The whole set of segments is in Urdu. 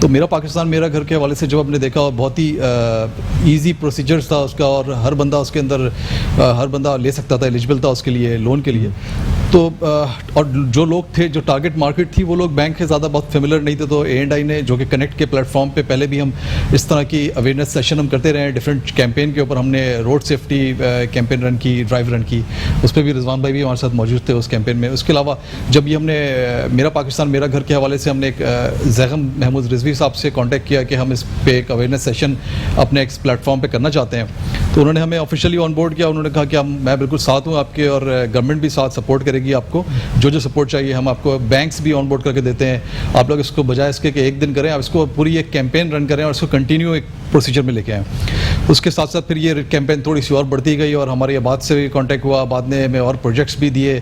تو میرا پاکستان میرا گھر کے حوالے سے جب ہم نے دیکھا، بہت ہی ایزی پروسیجرز تھا اس کا، اور ہر بندہ اس کے اندر ہر بندہ لے سکتا تھا، ایلیجبل تھا اس کے لیے، لون کے لیے. تو اور جو لوگ تھے، جو ٹارگٹ مارکیٹ تھی، وہ لوگ بینک کے زیادہ بہت فیملر نہیں تھے. تو A&I نے، جو کہ کنیکٹ کے پلیٹ فارم پہ پہلے بھی ہم اس طرح کی اویئرنیس سیشن ہم کرتے رہے ہیں ڈفرینٹ کیمپین کے اوپر. ہم نے روڈ سیفٹی کیمپین رن کی، ڈرائیو رن کی، اس پہ بھی رضوان بھائی بھی ہمارے ساتھ موجود تھے اس کیمپین میں. اس کے علاوہ جب یہ ہم نے میرا پاکستان میرا گھر کے حوالے سے ہم نے ایک زیغم محمود رضوی صاحب سے کانٹیکٹ کیا کہ ہم اس پہ ایک اویئرنیس سیشن اپنے ایک پلیٹ فارم پہ کرنا چاہتے ہیں. تو انہوں نے ہمیں آفیشیلی آن بورڈ کیا. انہوں نے کہا کہ میں بالکل ساتھ ہوں آپ کے، اور گورنمنٹ بھی ساتھ سپورٹ کرے گی آپ کو، جو سپورٹ چاہیے ہم آپ کو. بینکس بھی آن بورڈ کر کے دیتے ہیں. آپ لوگ اس کو بجائے اس کے کہ ایک دن کریں، آپ اس کو پوری ایک کیمپین رن کریں اور اس کو کنٹینیو ایک پروسیجر میں لے کے آئیں. اس کے ساتھ ساتھ پھر یہ کیمپین تھوڑی سی اور بڑھتی گئی، اور ہماری آباد سے بھی کانٹیکٹ ہوا. آباد نے ہمیں اور پروجیکٹس بھی دیے.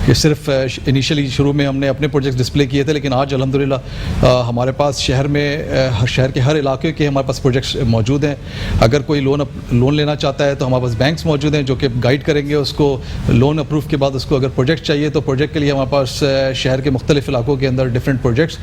یہ صرف انیشلی شروع میں ہم نے اپنے پروجیکٹس ڈسپلے کیے تھے، لیکن آج الحمدللہ ہمارے پاس شہر کے ہر علاقے کے ہمارے پاس پروجیکٹس موجود ہیں. اگر کوئی لون لینا چاہتا ہے تو ہمارے پاس بینکس موجود ہیں جو کہ گائیڈ کریں گے اس کو لون اپروو کے بعد. اس کو اگر پروجیکٹ چاہیے تو پروجیکٹ کے لیے ہمارے پاس شہر کے مختلف علاقوں کے اندر ڈفرینٹ پروجیکٹس،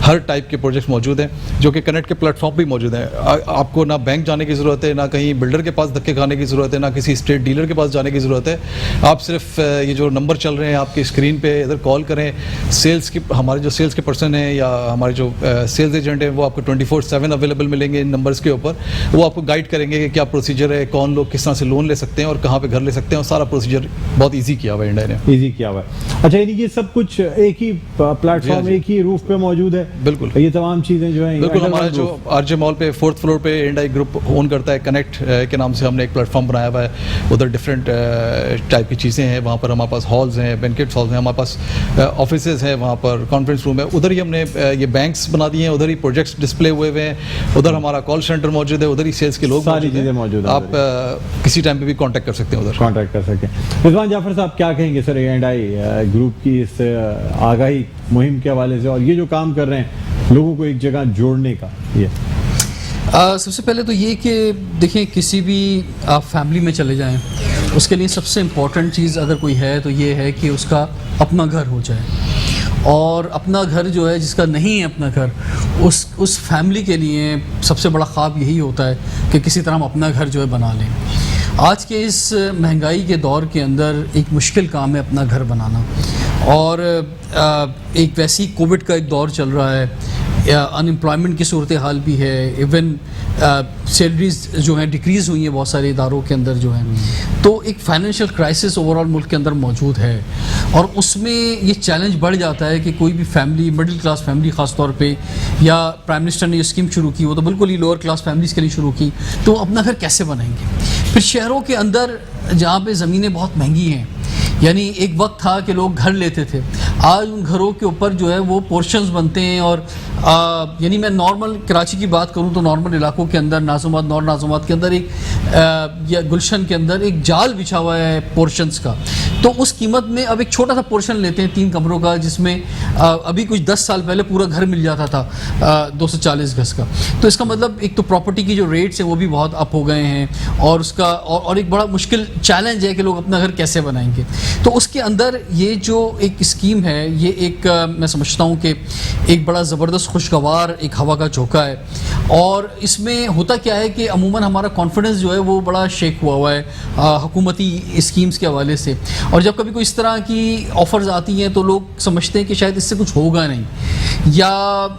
ہر ٹائپ کے پروجیکٹس موجود ہیں، جو کہ کنیکٹ کے پلیٹ فارم بھی موجود ہیں. آپ کو نہ بینک جانے کی ضرورت ہے، نہ کہیں بلڈر کے پاس دھکے کھانے کی ضرورت ہے، نہ کسی اسٹریٹ ڈیلر کے پاس جانے کی ضرورت ہے. آپ صرف یہ جو نمبر چل رہے ہیں آپ کی اسکرین پہ، ادھر کال کریں. ہمارے جو سیلس کے پرسن ہیں یا ہمارے جو سیلز ایجنٹ ہیں، وہ آپ کو 24/7 اویلیبل ملیں گے ان نمبرز کے اوپر. وہ آپ کو گائیڈ کریں گے کہ کیا پروسیجر ہے، کون لوگ کس طرح سے لون لے سکتے ہیں اور کہاں پہ گھر لے سکتے ہیں. اور سارا پروسیجر بہت ایزی کیا ہوا ہے انڈیا نے. ایزی کیا ہوا ہے. اچھا، یعنی یہ سب کچھ ایک ہی پلیٹ فارم، ایک ہی روف پہ موجود ہے. بالکل، یہ تمام چیزیں جو ہیں بالکل. ہمارا جو RJ مال پہ 4th فلور پہ A&I گروپ اون کرتا ہے، کنیکٹ کے نام سے ہم نے ایک پلیٹ فارم بنایا ہوا ہے. ادھر ڈفرینٹ ٹائپ کی چیزیں ہیں. وہاں پر ہمارے پاس ہالز ہیں، بینکٹ ہالز ہیں، ہمارے پاس آفیسز ہیں، وہاں پر کانفرنس روم ہے. ادھر ہی ہم نے یہ بینکس بنا دیے ہیں، ادھر ہی پروجیکٹس ڈسپلے ہوئے ہوئے ہیں. ادھر ہمارا کال سینٹر موجود ہے، ادھر ہی سیلس کے لوگ موجود ہیں. آپ کسی ٹائم پہ بھی کانٹیکٹ کر سکتے ہیں، ادھر کانٹیکٹ کر سکتے ہیں. رضوان جعفر صاحب، کیا کہیں گے سر A&I گروپ کی اس آگاہی مہم کے حوالے سے، اور یہ جو کام کر رہے ہیں لوگوں کو ایک جگہ جوڑنے کا؟ سب سے پہلے تو یہ کہ دیکھیں، کسی بھی آپ فیملی میں چلے جائیں، اس کے لیے سب سے امپورٹنٹ چیز اگر کوئی ہے تو یہ ہے کہ اس کا اپنا گھر ہو جائے. اور اپنا گھر جو ہے، جس کا نہیں ہے اپنا گھر، اس فیملی کے لیے سب سے بڑا خواب یہی ہوتا ہے کہ کسی طرح ہم اپنا گھر جو ہے بنا لیں. آج کے اس مہنگائی کے دور کے اندر ایک مشکل کام ہے اپنا گھر بنانا. اور ایک ویسی کووڈ کا ایک دور چل رہا ہے، ان امپلائمنٹ کی صورتحال بھی ہے، ایون سیلریز جو ہیں ڈکریز ہوئی ہیں بہت سارے اداروں کے اندر جو ہیں. تو ایک فائنینشیل کرائسس اوور آل ملک کے اندر موجود ہے. اور اس میں یہ چیلنج بڑھ جاتا ہے کہ کوئی بھی فیملی، مڈل کلاس فیملی خاص طور پہ، یا پرائم منسٹر نے یہ اسکیم شروع کی، وہ تو بالکل ہی لوور کلاس فیملیز کے لیے شروع کی، تو اپنا گھر کیسے بنائیں گے؟ پھر شہروں کے اندر جہاں پہ زمینیں بہت مہنگی ہیں، یعنی ایک وقت تھا کہ لوگ گھر لیتے تھے، آج ان گھروں کے اوپر جو ہے وہ پورشنز بنتے ہیں. اور یعنی میں نارمل کراچی کی بات کروں تو نارمل علاقوں کے اندر، نازمات، نور نازمات کے اندر، ایک یا گلشن کے اندر ایک جال بچھا ہوا ہے پورشنز کا. تو اس قیمت میں اب ایک چھوٹا سا پورشن لیتے ہیں 3 کمروں کا، جس میں ابھی کچھ 10 سال پہلے پورا گھر مل جاتا تھا 240 گز کا. تو اس کا مطلب ایک تو پراپرٹی کی جو ریٹس ہیں وہ بھی بہت اپ ہو گئے ہیں، اور اس کا اور ایک بڑا مشکل چیلنج ہے کہ لوگ اپنا گھر کیسے بنائیں گے. تو اس کے اندر یہ جو ایک اسکیم ہے، یہ ایک میں سمجھتا ہوں کہ ایک بڑا زبردست خوشگوار ایک ہوا کا جھونکا ہے. اور اس میں ہوتا کیا ہے کہ عموماً ہمارا کانفیڈنس جو ہے وہ بڑا شیک ہوا ہے حکومتی اسکیمز کے حوالے سے. اور جب کبھی کوئی اس طرح کی آفرز آتی ہیں تو لوگ سمجھتے ہیں کہ شاید اس سے کچھ ہوگا نہیں، یا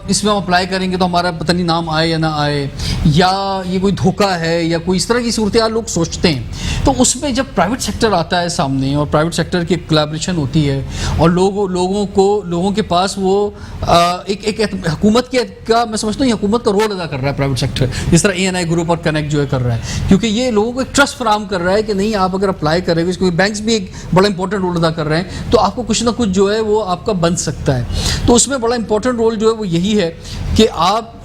اس میں ہم اپلائی کریں گے تو ہمارا پتہ نہیں نام آئے یا نہ آئے، یا یہ کوئی دھوکہ ہے، یا کوئی اس طرح کی صورتحال لوگ سوچتے ہیں. تو اس میں جب پرائیویٹ سیکٹر آتا ہے سامنے، اور پرائیویٹ سیکٹر کی کولیبریشن ہوتی ہے، اور لوگوں کے پاس وہ ایک حکومت کا میں سمجھتا ہوں یہ حکومت کا رول ادا کر رہا ہے پرائیویٹ سیکٹر، جس طرح A&I گروپ اور کنیکٹ جو ہے کر رہا ہے. کیونکہ یہ لوگوں کو ایک ٹرسٹ فراہم کر رہا ہے کہ نہیں، آپ اگر اپلائی کریں گے، کیونکہ بینکس بھی ایک بڑا امپورٹنٹ رول ادا کر رہے ہیں، تو آپ کو کچھ نہ کچھ جو ہے وہ آپ کا بن سکتا ہے. تو اس میں بڑا امپورٹنٹ رول جو ہے وہ یہی ہے کہ آپ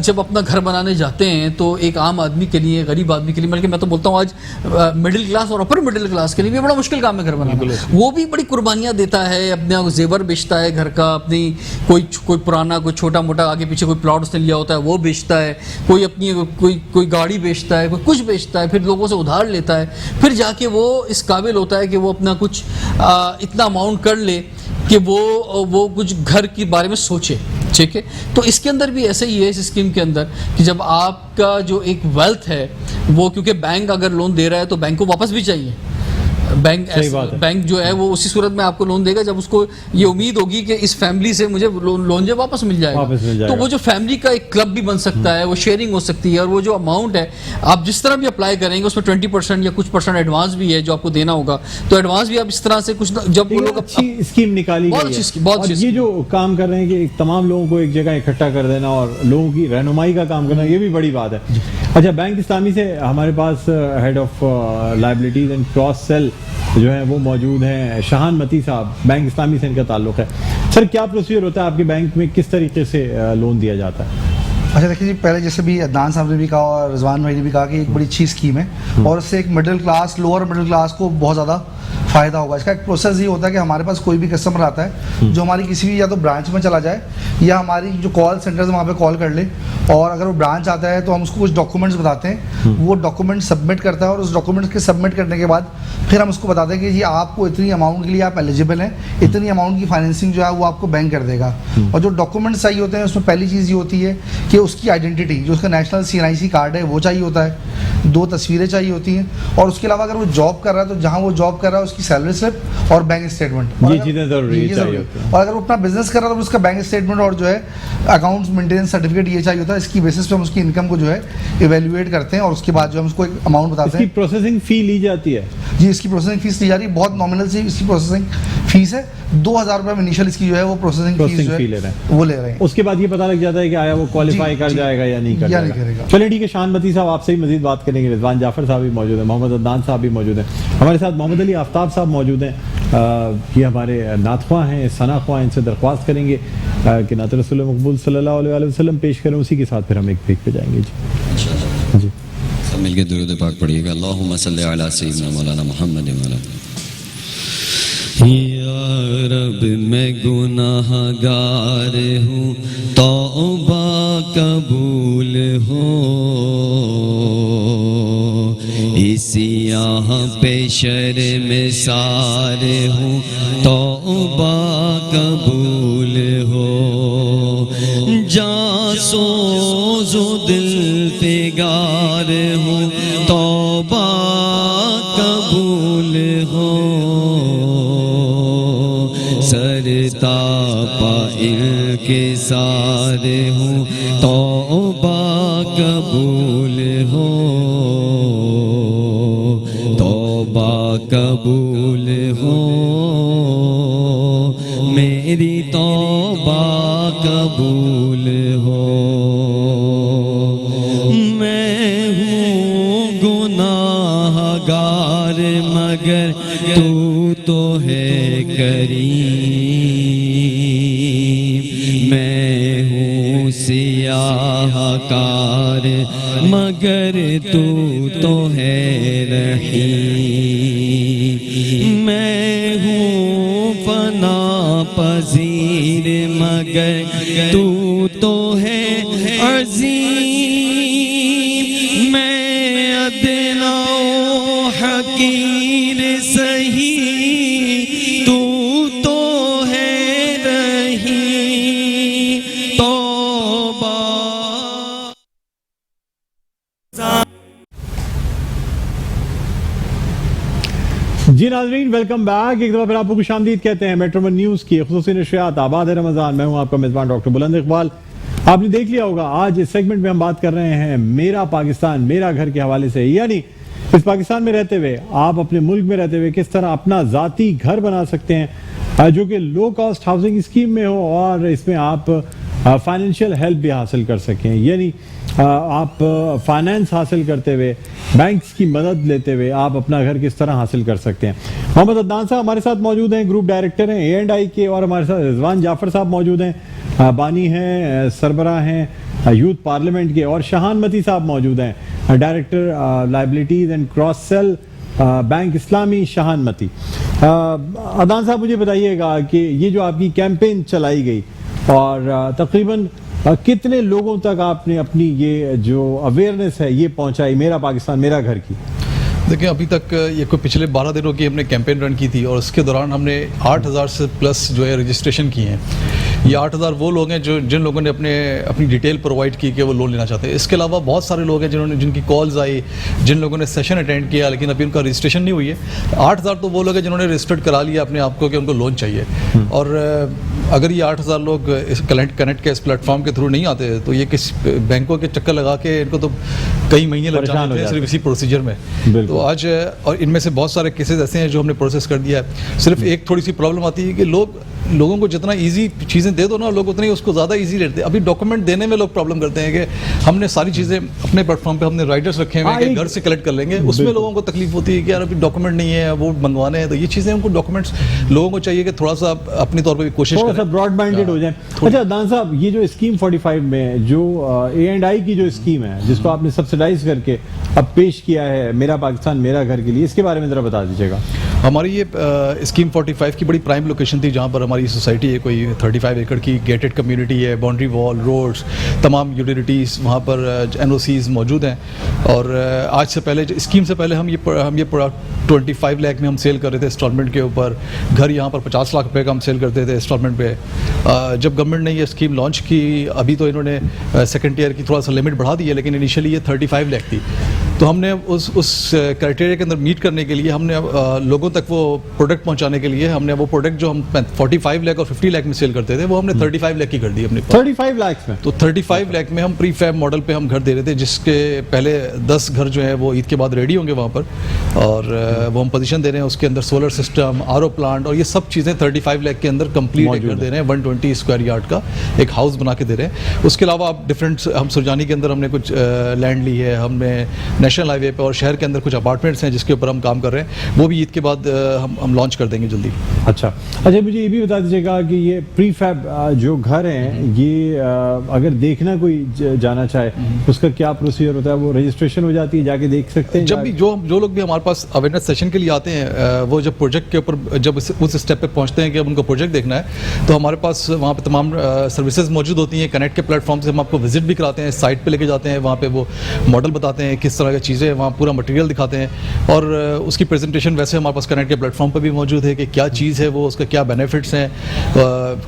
جب اپنا گھر بنانے جاتے ہیں تو ایک عام آدمی کے لیے، غریب آدمی کے لیے، بلکہ میں تو بولتا ہوں آج مڈل کلاس اور اپر مڈل کلاس کے لیے بھی بڑا مشکل کام ہے گھر بنانا. وہ بھی بڑی قربانیاں دیتا ہے، اپنے زیور بیچتا ہے گھر کا، اپنی کوئی پرانا، کوئی چھوٹا موٹا آگے پیچھے کوئی پلاٹ اس نے لیا ہوتا ہے وہ بیچتا ہے، کوئی اپنی کوئی گاڑی بیچتا ہے، کوئی کچھ بیچتا ہے، پھر لوگوں سے ادھار لیتا ہے، پھر جا کے وہ اس قابل ہوتا ہے کہ وہ اپنا کچھ اتنا اماؤنٹ کر لے کہ وہ کچھ گھر کے بارے میں سوچے. ٹھیک ہے. تو اس کے اندر بھی ایسا ہی ہے اس اسکیم کے اندر کہ جب آپ کا جو ایک ویلتھ ہے وہ, کیونکہ بینک اگر لون دے رہا ہے تو بینک کو واپس بھی چاہیے. بینک جو ہے وہ اسی صورت میں آپ کو لون دے گا جب اس کو یہ امید ہوگی کہ اس فیملی سے مجھے لون جو واپس مل جائے گا. تو وہ جو فیملی کا ایک کلب بھی بن سکتا ہے, وہ شیئرنگ ہو سکتی ہے, اور وہ جو اماؤنٹ ہے آپ جس طرح بھی اپلائی کریں گے اس میں 20% یا کچھ پرسنٹ ایڈوانس بھی ہے جو آپ کو دینا ہوگا. تو ایڈوانس بھی آپ اس طرح سے کچھ جب وہ لوگ اچھی اسکیم نکالی گئی ہے, اور یہ جو کام کر رہے ہیں کہ تمام لوگوں کو ایک جگہ اکٹھا کر دینا اور لوگوں کی رہنمائی کا کام کرنا, یہ بھی بڑی بات ہے. اچھا, بینک اسلامی سے ہمارے پاس head of liabilities and cross sell جو ہے وہ موجود ہیں, شاہان متی صاحب, بینک اسلامی سے ان کا تعلق ہے. سر, کیا پروسیجر ہوتا ہے آپ کے بینک میں, کس طریقے سے لون دیا جاتا ہے؟ اچھا دیکھیے جی, پہلے جیسے بھی عدنان صاحب نے بھی کہا اور رضوان بھائی نے بھی کہا کہ ایک بڑی اچھی اسکیم ہے اور اس سے ایک middle class, lower middle class کو بہت زیادہ فائدہ ہوگا. اس کا ایک پروسیس یہ ہوتا ہے کہ ہمارے پاس کوئی بھی کسٹمر آتا ہے جو ہماری کسی بھی یا تو برانچ میں چلا جائے یا ہماری جو کال سینٹرز وہاں پہ کال کر لے, اور اگر وہ برانچ آتا ہے تو ہم اس کو کچھ ڈاکومنٹس بتاتے ہیں, وہ ڈاکومنٹ سبمٹ کرتا ہے, اور اس ڈاکومنٹس کے سبمٹ کرنے کے بعد پھر ہم اس کو بتاتے ہیں کہ جی آپ کو اتنی اماؤنٹ کے لیے آپ ایلیجیبل ہیں, اتنی اماؤنٹ کی فائنینسنگ جو ہے وہ آپ کو بینک کر دے گا. اور جو ڈاکومنٹس چاہیے ہوتے ہیں اس میں پہلی چیز یہ ہوتی ہے کہ اس کی آئیڈینٹی, جو اس کا نیشنل CNIC کارڈ ہے وہ چاہیے ہوتا ہے, 2 تصویریں چاہیے ہوتی ہیں, اور اس کے علاوہ اگر وہ جاب کر رہا ہے تو جہاں وہ جاب کر رہا ہے اس کی سیلری سلپ اور بینک اسٹیٹمنٹ, یہ چیزیں ضروری چاہیے ہوتی ہیں. اور اگر وہ اپنا بزنس کر رہا ہے تو اس کا بینک اسٹیٹمنٹ اور جو ہے اکاؤنٹس مینٹیننس سرٹیفکیٹ یہ چاہیے ہوتا ہے. اس کی بیسس پہ ہم اس کی انکم کو جو ہے ایویلویٹ کرتے ہیں, اور اس کے بعد جو ہم اس کو ایک اماؤنٹ بتاتے ہیں. اس کی پروسیسنگ فی لی جاتی ہے؟ جی, اس کی پروسیسنگ فیس لی جا رہی ہے, بہت نامنل سی اس کی پروسیسنگ فیس ہے, 2000 روپے انیشیل اس کی جو ہے وہ پروسیسنگ فیس جو ہے وہ لے رہے ہیں. اس کے بعد یہ پتہ لگ جاتا ہے کہ آیا وہ کوالیفائی کر جائے گا یا نہیں کر جائے گا. چلیے ٹھیک ہے, شاہان متی صاحب آپ سے ہی مزید بات کریں گے. رضوان جعفر صاحب بھی موجود ہیں, محمد عدنان صاحب بھی موجود ہیں, ہمارے ساتھ محمد علی آفتاب صاحب موجود ہیں. یہ ہمارے نعت خواں ہیں, ثنا خواں, ان سے درخواست کریں گے کہ نعت رسول مقبول صلی اللہ علیہ وسلم پیش کریں, اسی کے ساتھ پھر ہم ایک بریک پہ جائیں گے. جی سب مل کے درود پاک پڑھیے گا. اللہم صلی علی سیدنا مولانا محمد یا رب میں گناہ گار ہوں, توبہ قبول ہو, اسی یہاں پہ شرم سار ہوں, توبہ قبول ہو, جاسوز و دل پگار ہوں, توبہ قبول ہو, سرتاپا کے سارے ہوں, توبہ قبول ہو, توبہ قبول ہو, میری توبہ قبول ہو. میں ہوں گناہ گار مگر تو ہے کریم, میں ہوں سیاہ کار مگر تو ہے رحیم, میں ہوں فنا پذیر مگر تو ہے عظیم, میں ادنا و حقیر سہی تو ہے رہی, توبہ. جی ناظرین, ویلکم بیک. ایک دفعہ پھر آپ کو خوش آمدید کہتے ہیں میٹرو ون نیوز کی خصوصی نشریات آباد رمضان. میں ہوں آپ کا میزبان ڈاکٹر بلند اقبال. آپ نے دیکھ لیا ہوگا آج اس سیگمنٹ میں ہم بات کر رہے ہیں میرا پاکستان میرا گھر کے حوالے سے, یعنی اس پاکستان میں رہتے ہوئے آپ اپنے ملک میں رہتے ہوئے کس طرح اپنا ذاتی گھر بنا سکتے ہیں جو کہ لو کاسٹ ہاؤسنگ اسکیم میں ہو, اور اس میں آپ فائنینشیل ہیلپ بھی حاصل کر سکیں, یعنی آپ فائنینس حاصل کرتے ہوئے, بینکس کی مدد لیتے ہوئے آپ اپنا گھر کس طرح حاصل کر سکتے ہیں. محمد عدنان صاحب ہمارے ساتھ موجود ہیں, گروپ ڈائریکٹر ہیں A&I کے, اور ہمارے ساتھ رضوان جعفر صاحب موجود ہیں, بانی ہیں, سربراہ ہیں یوتھ پارلیمنٹ کے, اور شاہان متی صاحب موجود ہیں, director liabilities and cross cell bank اسلامی, شاہان متی. عدنان صاحب مجھے بتائیے گا کہ یہ جو آپ کی کیمپین چلائی گئی اور تقریباً کتنے لوگوں تک آپ نے اپنی یہ جو اویئرنیس ہے یہ پہنچائی میرا پاکستان میرا گھر کی؟ دیکھیں ابھی تک یہ کوئی پچھلے 12 دنوں کی ہم نے کیمپین رن کی تھی اور اس کے دوران ہم نے 8000 سے پلس جو ہے رجسٹریشن کی ہیں. یہ 8,000 وہ لوگ ہیں جن لوگوں نے اپنی ڈیٹیل پرووائڈ کی کہ وہ لون لینا چاہتے ہیں. اس کے علاوہ بہت سارے لوگ ہیں جن کی کالز آئی, جن لوگوں نے سیشن اٹینڈ کیا لیکن ابھی ان کا رجسٹریشن نہیں ہوئی ہے. 8,000 تو وہ لوگ ہیں جنہوں نے رجسٹرڈ کرا لیا اپنے آپ کو کہ ان کو لون چاہیے. اور اگر یہ 8,000 لوگ اس کنیکٹ کے اس پلیٹ فارم کے تھرو نہیں آتے تو یہ کس بینکوں کے چکر لگا کے ان کو تو کئی مہینے لگ جاتے ہیں صرف اسی پروسیجر میں. تو آج اور ان میں سے بہت سارے کیسز ایسے ہیں جو ہم نے پروسیس کر دیا ہے. صرف ایک تھوڑی سی پرابلم آتی ہے کہ لوگوں کو جتنا ایزی چیزیں دے دو نا, لوگ اتنی اس کو زیادہ ایزی لیتے ہیں. ابھی ڈاکومنٹ دینے میں لوگ پرابلم کرتے ہیں کہ ہم نے ساری چیزیں اپنے پلیٹ فارم پہ ہم نے رائٹرس رکھے ہوئے ہیں کہ گھر سے کلیکٹ کر لیں گے. اس میں لوگوں کو تکلیف ہوتی ہے کہ یار ابھی ڈاکومنٹ نہیں ہے, وہ منگوانے ہیں. تو یہ چیزیں ہم کو ڈاکومنٹس لوگوں کو چاہیے کہ تھوڑا سا اپنی طور پہ بھی کوشش کریں, براڈ مائنڈیڈ ہو جائیں. اچھا عدنان صاحب, یہ جو اسکیم 45 میں جو A&I کی جو اسکیم ہے جس کو آپ نے سبسیڈائز کر کے اب پیش کیا ہے میرا پاکستان میرا گھر کے لیے, اس کے بارے میں ذرا بتا دیجیے گا. ہماری یہ اسکیم 45 کی بڑی پرائم لوکیشن تھی جہاں پر ہماری سوسائٹی ہے, کوئی 35 ایکڑ کی گیٹڈ کمیونٹی ہے, باؤنڈری وال, روڈز, تمام یوٹیلیٹیز وہاں پر NOCs موجود ہیں. اور آج سے پہلے اسکیم سے پہلے ہم یہ 25 لاکھ میں ہم سیل کر رہے تھے انسٹالمنٹ کے اوپر. گھر یہاں پر 50 لاکھ روپے کا ہم سیل کرتے تھے انسٹالمنٹ پہ. جب گورنمنٹ نے یہ اسکیم لانچ کی, ابھی تو انہوں نے سیکنڈ ایئر کی تھوڑا سا لمٹ بڑھا دی ہے, لیکن انیشلی یہ 35 لاکھ تھی. تو ہم نے اس کرائٹیریا کے اندر میٹ کرنے کے لیے ہم نے لوگوں تک وہ پروڈکٹ پہنچانے کے لیے ہم نے وہ پروڈکٹ جو ہم 45 لاکھ اور 50 لاکھ میں سیل کرتے تھے وہ ہم نے 35 لاکھ کی کر دی اپنے 35 لاکھ میں. تو 35 لاکھ میں ہم پری فیب ماڈل پہ ہم گھر دے رہے تھے, جس کے پہلے 10 گھر جو ہیں وہ عید کے بعد ریڈی ہوں گے وہاں پر, اور وہ ہم پوزیشن دے رہے ہیں. اس کے اندر سولر سسٹم, RO پلانٹ اور یہ سب چیزیں 35 لاکھ کے اندر کمپلیٹ گھر دے رہے ہیں. 120 اسکوائر یارڈ کا ایک ہاؤس بنا کے دے رہے ہیں. اس کے علاوہ آپ ڈفرینٹ, ہم سرجانی کے اندر ہم نے کچھ لینڈ لی ہے, ہم نے نیشنل ہائی وے پہ اور شہر کے اندر کچھ اپارٹمنٹس ہیں جس کے اوپر ہم کام کر رہے ہیں. وہ بھی عید کے بعد ہم لانچ کر دیں گے جلدی. اچھا مجھے یہ بھی بتا دیجیے گا کہ یہ پری فیب جو گھر ہیں یہ اگر دیکھنا کوئی جانا چاہے اس کا کیا پروسیجر ہوتا ہے؟ وہ رجسٹریشن ہو جاتی ہے, جا کے دیکھ سکتے ہیں؟ جب بھی جو لوگ بھی ہمارے پاس اویئرنیس سیشن کے لیے آتے ہیں, وہ جب پروجیکٹ کے اوپر جب اس اسٹیپ پہ پہنچتے ہیں کہ اب ان کو پروجیکٹ دیکھنا ہے تو ہمارے پاس وہاں پہ تمام سروسز موجود ہوتی ہیں. کنیکٹ کے پلیٹ فارم سے ہم آپ کو وزٹ بھی کراتے ہیں, سائٹ پہ لے کے جاتے ہیں, وہاں پہ وہ ماڈل بتاتے ہیں کس طرح کی چیزیں, وہاں پورا مٹیریل دکھاتے ہیں. اور اس کی پریزنٹیشن ویسے ہمارے پاس کنیکٹ کے پلیٹ فارم پہ بھی موجود ہے کہ کیا چیز ہے وہ, اس کا کیا بینیفٹس ہیں,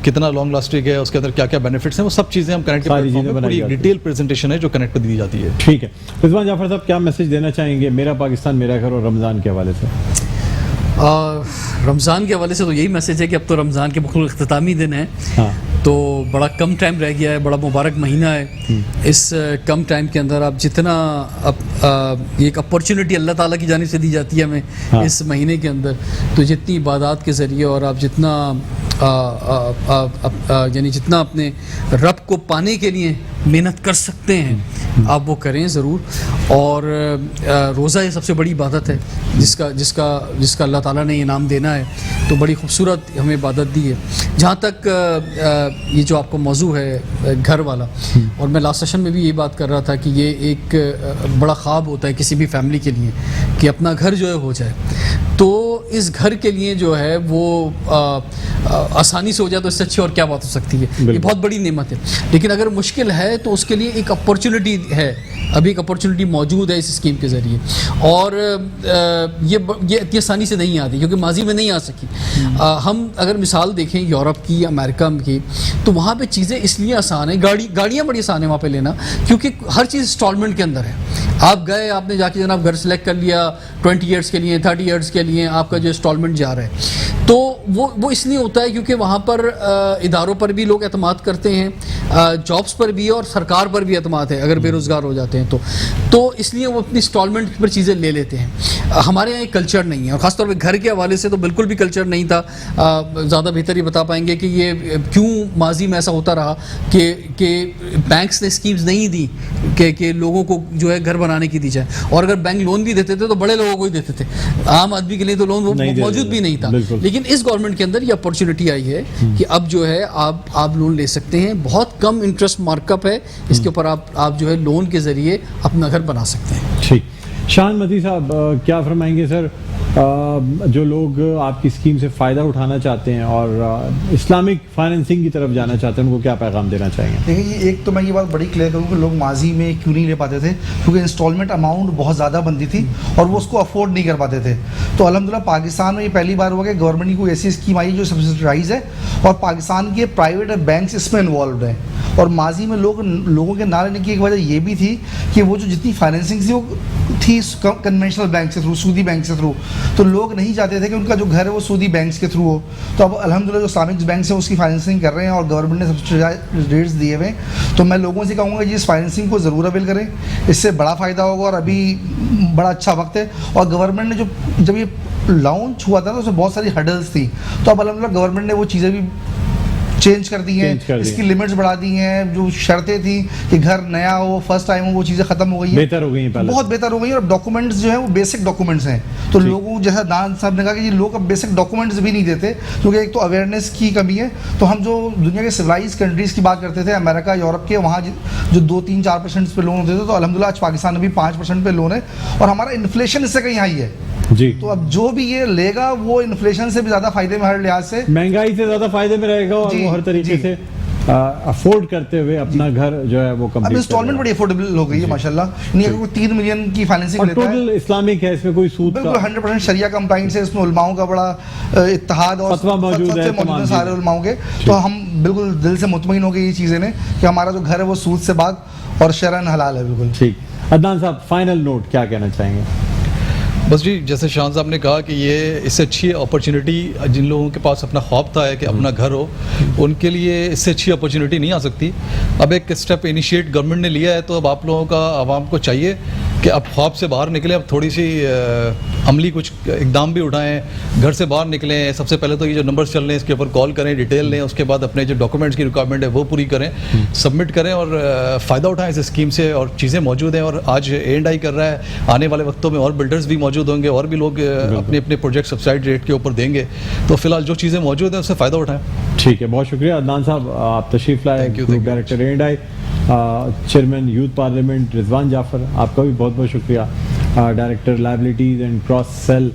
کتنا لانگ لاسٹنگ ہے, اس کے اندر کیا کیا بینیفٹس ہیں, وہ سب چیزیں ہم کنیکٹ کے پلیٹ فارم پہ پوری ڈیٹیل پریزنٹیشن ہے جو کنیکٹ پہ دی جاتی ہے. ٹھیک ہے. رضوان جعفر صاحب, کیا میسج دینا چاہیں گے میرا پاکستان میرا گھر اور رمضان کے حوالے سے؟ رمضان کے حوالے سے تو یہی میسج ہے کہ اب تو رمضان کے بالکل اختتامی دن ہیں, تو بڑا کم ٹائم رہ گیا ہے, بڑا مبارک مہینہ ہے. اس کم ٹائم کے اندر آپ جتنا ایک اپرچونٹی اللہ تعالیٰ کی جانب سے دی جاتی ہے ہمیں اس مہینے کے اندر, تو جتنی عبادات کے ذریعے اور آپ جتنا یعنی جتنا اپنے رب کو پانے کے لیے محنت کر سکتے ہیں آپ وہ کریں ضرور. اور روزہ یہ سب سے بڑی عبادت ہے جس کا اللہ تعالیٰ نے انعام دینا ہے, تو بڑی خوبصورت ہمیں عبادت دی ہے. جہاں تک یہ جو آپ کو موضوع ہے گھر والا, اور میں لاسٹ سیشن میں بھی یہ بات کر رہا تھا کہ یہ ایک بڑا خواب ہوتا ہے کسی بھی فیملی کے لیے کہ اپنا گھر جو ہے ہو جائے. تو اس گھر کے لیے جو ہے وہ آسانی سے ہو جائے تو اس سے اچھی اور کیا بات ہو سکتی ہے. یہ بہت بڑی نعمت ہے, لیکن اگر مشکل ہے تو اس کے لیے ایک اپرچونٹی ہے, ابھی ایک اپرچونٹی موجود ہے اس اسکیم کے ذریعے. اور یہ اتنی آسانی سے نہیں آتی کیونکہ ماضی میں نہیں آ سکی. ہم اگر مثال دیکھیں یورپ کی, امریکہ کی, تو وہاں پہ چیزیں اس لیے آسان ہیں, گاڑیاں بڑی آسان ہیں وہاں پہ لینا, کیونکہ ہر چیز انسٹالمنٹ کے اندر ہے. آپ گئے, آپ نے جا کے جناب گھر سلیکٹ کر لیا 20 ایئرس کے لیے, 30 ایئرس کے لیے آپ کا جو انسٹالمنٹ جا رہا ہے, تو وہ اس لیے ہوتا ہے کیونکہ وہاں پر اداروں پر بھی لوگ اعتماد کرتے ہیں, جابس پر بھی اور سرکار پر بھی اعتماد ہے اگر بے روزگار ہو جاتے ہیں تو اس لیے وہ اپنی انسٹالمنٹ پر چیزیں لے لیتے ہیں. ہمارے یہاں کلچر نہیں ہے, اور خاص طور پہ گھر کے حوالے سے تو بالکل بھی کلچر نہیں تھا. زیادہ بہتر یہ بتا پائیں گے کہ یہ کیوں ماضی میں ایسا ہوتا رہا کہ بینکس نے اسکیمز نہیں دی کہ لوگوں کو جو ہے گھر بنانے کی دی جائے, اور اگر بینک لون بھی دیتے تھے تو بڑے لوگوں کو ہی دیتے تھے, عام آدمی کے لیے تو لون موجود بھی نہیں تھا. لیکن اس گورنمنٹ کے اندر یہ اپرچونٹی آئی ہے کہ اب جو ہے آپ لون لے سکتے ہیں, بہت کم انٹرسٹ مارک اپ ہے اس کے اوپر, آپ جو ہے لون کے ذریعے اپنا گھر بنا سکتے ہیں. ٹھیک. شان متی صاحب کیا فرمائیں گے سر؟ جو لوگ آپ کی اسکیم سے فائدہ اٹھانا چاہتے ہیں اور اسلامک فائنینسنگ کی طرف جانا چاہتے ہیں ان کو کیا پیغام دینا چاہیں گے؟ دیکھیں یہ ایک تو میں یہ بات بڑی کلیئر کروں کہ لوگ ماضی میں کیوں نہیں لے پاتے تھے، کیونکہ انسٹالمنٹ اماؤنٹ بہت زیادہ بنتی تھی اور وہ اس کو افورڈ نہیں کر پاتے تھے. تو الحمدللہ پاکستان میں یہ پہلی بار ہوا کہ گورنمنٹ کی کوئی ایسی اسکیم آئی جو سبسڈائز ہے اور پاکستان کے پرائیویٹ بینکس اس میں انوالوڈ ہیں. اور ماضی میں لوگوں کے نہ لینے کی ایک وجہ یہ بھی تھی کہ وہ جو جتنی فائنینسنگ تھی وہ تھی کنونشنل بینک سے تھرو، سودی بینک سے تھرو، تو لوگ نہیں چاہتے تھے کہ ان کا جو گھر ہے وہ سودی بینکس کے تھرو ہو. تو اب الحمدللہ جو اسلامک بینکس ہیں اس کی فائنینسنگ کر رہے ہیں اور گورنمنٹ نے سبسڈائز ریٹس دیے ہوئے ہیں. تو میں لوگوں سے کہوں گا کہ اس فائنینسنگ کو ضرور اویل کریں، اس سے بڑا فائدہ ہوگا اور ابھی بڑا اچھا وقت ہے. اور گورنمنٹ نے جب یہ لانچ ہوا تھا تو اس میں بہت ساری ہرڈلس تھیں، تو اب الحمدللہ گورنمنٹ نے وہ چیزیں بھی چینج کر دی ہیں، اس کی لمٹس بڑھا دی ہیں. جو شرطیں تھیں کہ گھر نیا ہو، فرسٹ ٹائم ہو، وہ چیزیں ختم ہو گئی ہیں، بہتر ہو گئی ہیں، بہت بہتر ہو گئی ہیں. اور ڈاکومنٹس جو ہیں وہ بیسک ڈاکومنٹس ہیں. تو لوگوں جیسا دان صاحب نے کہا کہ یہ لوگ اب بیسک ڈاکومنٹس بھی نہیں دیتے کیونکہ ایک تو اویئرنیس کی کمی ہے. تو ہم جو دنیا کے سویلائز کنٹریز کی بات کرتے تھے، امریکہ، یورپ کے، وہاں جو 2-3-4% پہ لون ہوتے تھے، تو الحمدللہ آج پاکستان میں بھی 5% پہ لون ہے اور ہمارا انفلیشن اس سے کہیں ہائی ہے. جی، تو اب جو بھی یہ لے گا وہ انفلیشن سے بھی زیادہ فائدے میں، ہر لحاظ سے مہنگائی سے زیادہ فائدے میں رہے گا اور وہ ہر طریقے سے افورڈ کرتے ہوئے اپنا گھر جو ہے وہ اب کمپلیٹ. انسٹالمنٹ بڑی افورڈیبل ہو گئی ہے ماشاءاللہ. یعنی اگر کوئی 3 ملین کی فائنینسنگ لیتا ہے، ٹوٹل اسلامک ہے، اس میں کوئی سود بالکل 100% شریعہ کمپلائنس ہے. اس میں علماؤں کا بڑا اتحاد اور فتویٰ موجود ہے موجود ہیں سارے علماؤں کے. تو ہم بالکل دل سے مطمئن ہو گئے یہ چیزیں نے کہ ہمارا جو گھر ہے وہ سود سے پاک اور شرعاً حلال ہے. بالکل ٹھیک. عدنان صاحب فائنل نوٹ کیا کہنا چاہیں گے؟ بس جی، جیسے شان صاحب نے کہا کہ یہ اس سے اچھی اپرچونیٹی جن لوگوں کے پاس اپنا خواب تھا ہے کہ اپنا گھر ہو، ان کے لیے اس سے اچھی اپرچونیٹی نہیں آ سکتی. اب ایک اسٹیپ انیشیٹ گورنمنٹ نے لیا ہے، تو اب آپ لوگوں کا، عوام کو چاہیے کہ اب خواب سے باہر نکلیں، اب تھوڑی سی عملی کچھ اقدام بھی اٹھائیں، گھر سے باہر نکلیں. سب سے پہلے تو یہ جو نمبرز چل رہے ہیں اس کے اوپر کال کریں، ڈیٹیل لیں، اس کے بعد اپنے جو ڈاکومنٹس کی ریکوائرمنٹ ہے وہ پوری کریں، سبمٹ کریں اور فائدہ اٹھائیں اس اسکیم سے. اور چیزیں موجود ہیں اور آج A&I کر رہا ہے، آنے والے وقتوں میں اور بلڈرز بھی موجود ہوں گے اور بھی لوگ اپنے اپنے پروجیکٹ سبسائڈ ریٹ کے اوپر دیں گے. تو فی الحال جو چیزیں موجود ہیں اس سے فائدہ اٹھائیں. ٹھیک ہے، بہت شکریہ عدنان صاحب، آپ تشریف لائے. Group director A&I، chairman youth parliament Rizwan Jafar, آپ کا بھی بہت بہت شکریہ. Director liabilities and cross sell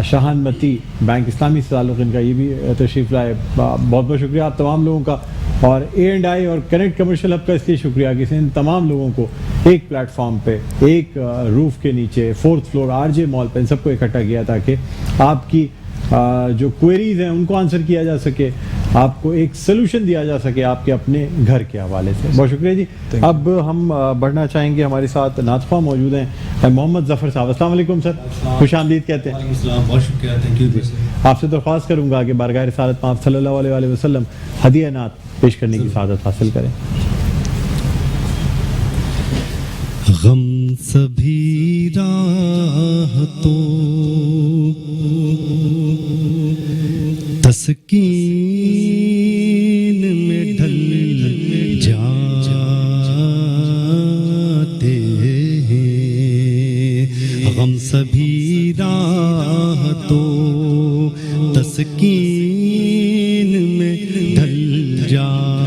Shahan Mati, bank Islami سے تعلق ان کا، یہ بھی تشریف لائے. بہت بہت شکریہ آپ تمام لوگوں کا. اور A&I اور کنیکٹ کمرشل ہب کا اس لیے شکریہ کہ ان تمام لوگوں کو ایک پلیٹ فارم پہ، ایک روف کے نیچے، 4th فلور RJ مال پہ، ان سب کو اکٹھا کیا تاکہ آپ کی جو کوئریز ہیں ان کو آنسر کیا جا سکے، آپ کو ایک سلوشن دیا جا سکے آپ کے اپنے گھر کے حوالے سے. بہت شکریہ جی. اب ہم بڑھنا چاہیں گے، ہمارے ساتھ ناطفہ موجود ہیں، محمد ظفر صاحب. السلام علیکم سر، خوش آمدید کہتے ہیں. بہت شکریہ، تھینک یو. آپ سے درخواست کروں گا کہ بارگاہ رسالت پاک صلی اللہ علیہ وآلہ وسلم ہدیہ نعت پیش کرنے کی سعادت حاصل کریں. غم سبھی راحتوں تسکین میں ڈھل جاتے ہیں. غم سبھی راحتوں تسکین میں ڈھل جاتے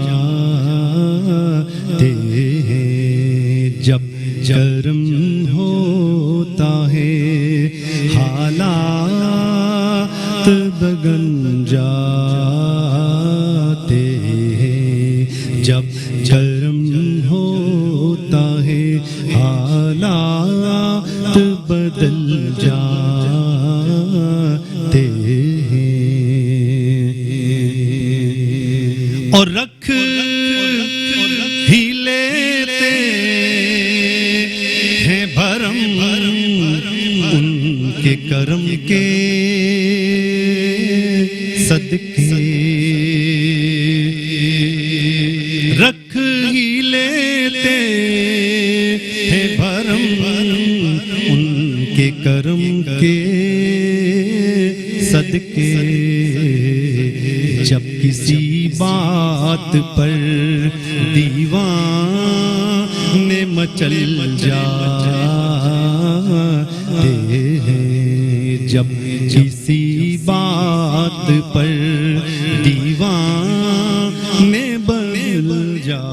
ہیں. جب کرم ہوتا ہے حالات بگن جاتے ہیں. جب کرم ہوتا ہے حالات بدل جاتے ہیں. اور رکھ ہی لیتے ہیں بھرم ان کے کرم کے صدقے. رکھ ہی لیتے ہیں بھرم ان کے کرم کے صدقے. جب کسی بات پر دیوان مچل جاتے ہیں. جب کسی بات پر دیوان میں بل جا